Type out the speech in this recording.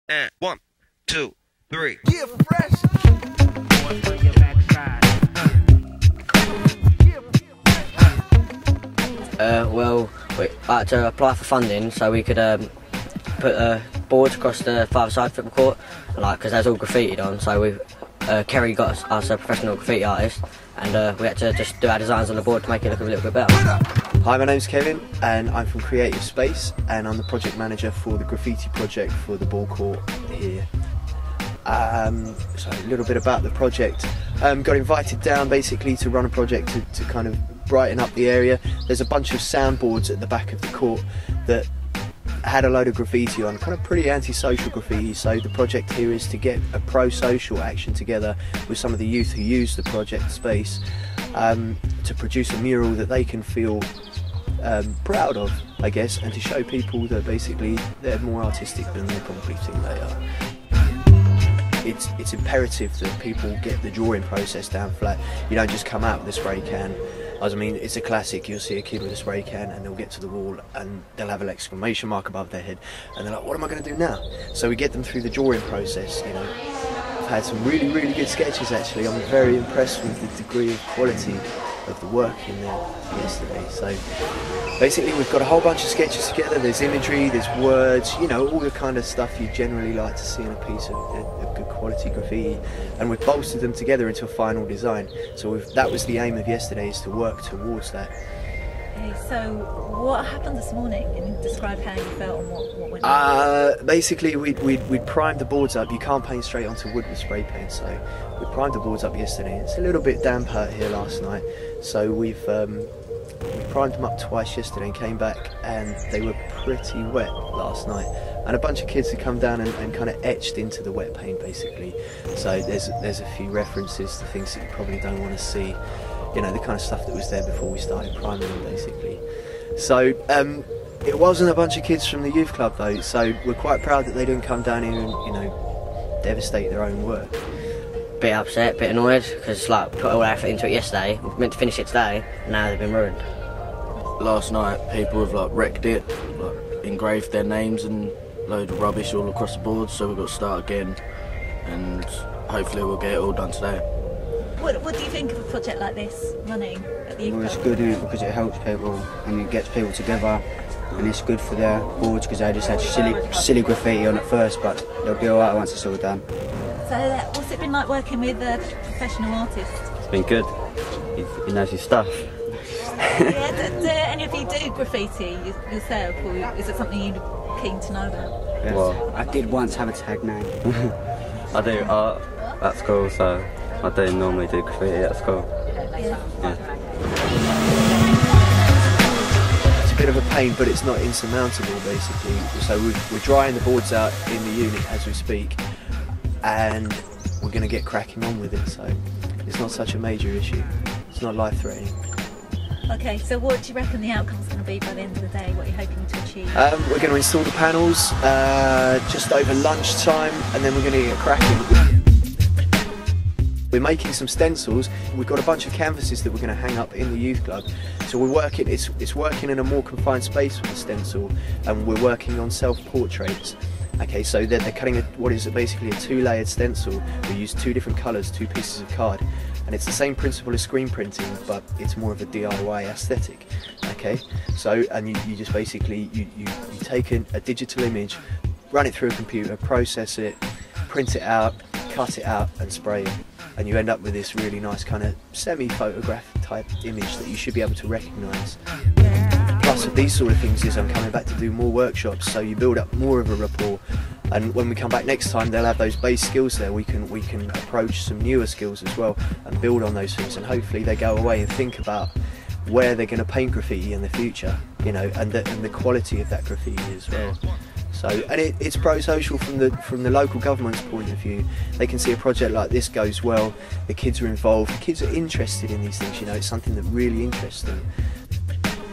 And 1, 2, 3. Get fresh. Well, we had to apply for funding so we could put boards across the five-a-side football court, like, because there's all graffitied on. So Kerry got us a professional graffiti artist, and we had to just do our designs on the board to make it look a little bit better. Hi, my name's Kevin and I'm from Creative Space and I'm the project manager for the Graffiti Project for the ball court here. So a little bit about the project. Got invited down basically to run a project to kind of brighten up the area. There's a bunch of soundboards at the back of the court that had a load of graffiti on, kind of pretty anti-social graffiti, so the project here is to get a pro-social action together with some of the youth who use the project space to produce a mural that they can feel proud of, I guess, and to show people that basically they're more artistic than they probably think they are. It's imperative that people get the drawing process down flat. You don't just come out with a spray can. I mean, it's a classic. You'll see a kid with a spray can and they'll get to the wall and they'll have an exclamation mark above their head and they're like, what am I going to do now? So we get them through the drawing process, you know. I've had some really, really good sketches actually. I'm very impressed with the degree of quality of the work in there yesterday. So basically we've got a whole bunch of sketches together. There's imagery, there's words, you know, all the kind of stuff you generally like to see in a piece of good quality graffiti, and we've bolstered them together into a final design. So that was the aim of yesterday, is to work towards that. Okay, so what happened this morning? Can you describe how you felt and what went on? Basically we'd primed the boards up. You can't paint straight onto wood with spray paint, so we primed the boards up yesterday. It's a little bit damp out here last night, so we primed them up twice yesterday and came back and they were pretty wet last night, and a bunch of kids had come down and kind of etched into the wet paint basically. So there's a few references to things that you probably don't want to see, you know, the kind of stuff that was there before we started priming them basically. So it wasn't a bunch of kids from the youth club though, so we're quite proud that they didn't come down here and, you know, devastate their own work. Bit upset, bit annoyed, because like put all our effort into it yesterday, we meant to finish it today, and now they've been ruined. Last night people have like wrecked it, like engraved their names and load of rubbish all across the board, so we've got to start again and hopefully we'll get it all done today. What do you think of a project like this running at the youth club? Well, it's good because it helps people and it gets people together, and it's good for their boards because they just had silly graffiti on at first, but they'll be alright once it's all done. So what's it been like working with a professional artist? It's been good. He knows his stuff. Yeah, do any of you do graffiti yourself, or is it something you're keen to know about? Yes. Well, I did once have a tag name. I do art at school, so I do normally do graffiti at school. Yeah. It's a bit of a pain, but it's not insurmountable basically. So we're drying the boards out in the unit as we speak, and we're going to get cracking on with it, so it's not such a major issue. It's not life-threatening. Okay, so what do you reckon the outcome's going to be by the end of the day? What are you hoping to achieve? We're going to install the panels just over lunchtime, and then we're going to get cracking. We're making some stencils. We've got a bunch of canvases that we're going to hang up in the youth club. So we're working, it's working in a more confined space with the stencil, and we're working on self-portraits. Okay, so they're cutting what is basically a two-layered stencil. We use two different colours, two pieces of card, and it's the same principle as screen printing, but it's more of a DIY aesthetic. Okay, so and you just basically you take a digital image, run it through a computer, process it, print it out, cut it out, and spray it, and you end up with this really nice kind of semi-photograph type image that you should be able to recognise. Plus of these sort of things is I'm coming back to do more workshops, so you build up more of a rapport, and when we come back next time they'll have those base skills there. We can approach some newer skills as well and build on those things, and hopefully they go away and think about where they're going to paint graffiti in the future, you know, and the quality of that graffiti as well. So, and it's pro-social from the local government's point of view. They can see a project like this goes well, the kids are involved, the kids are interested in these things, you know, it's something that really interests them. Yeah.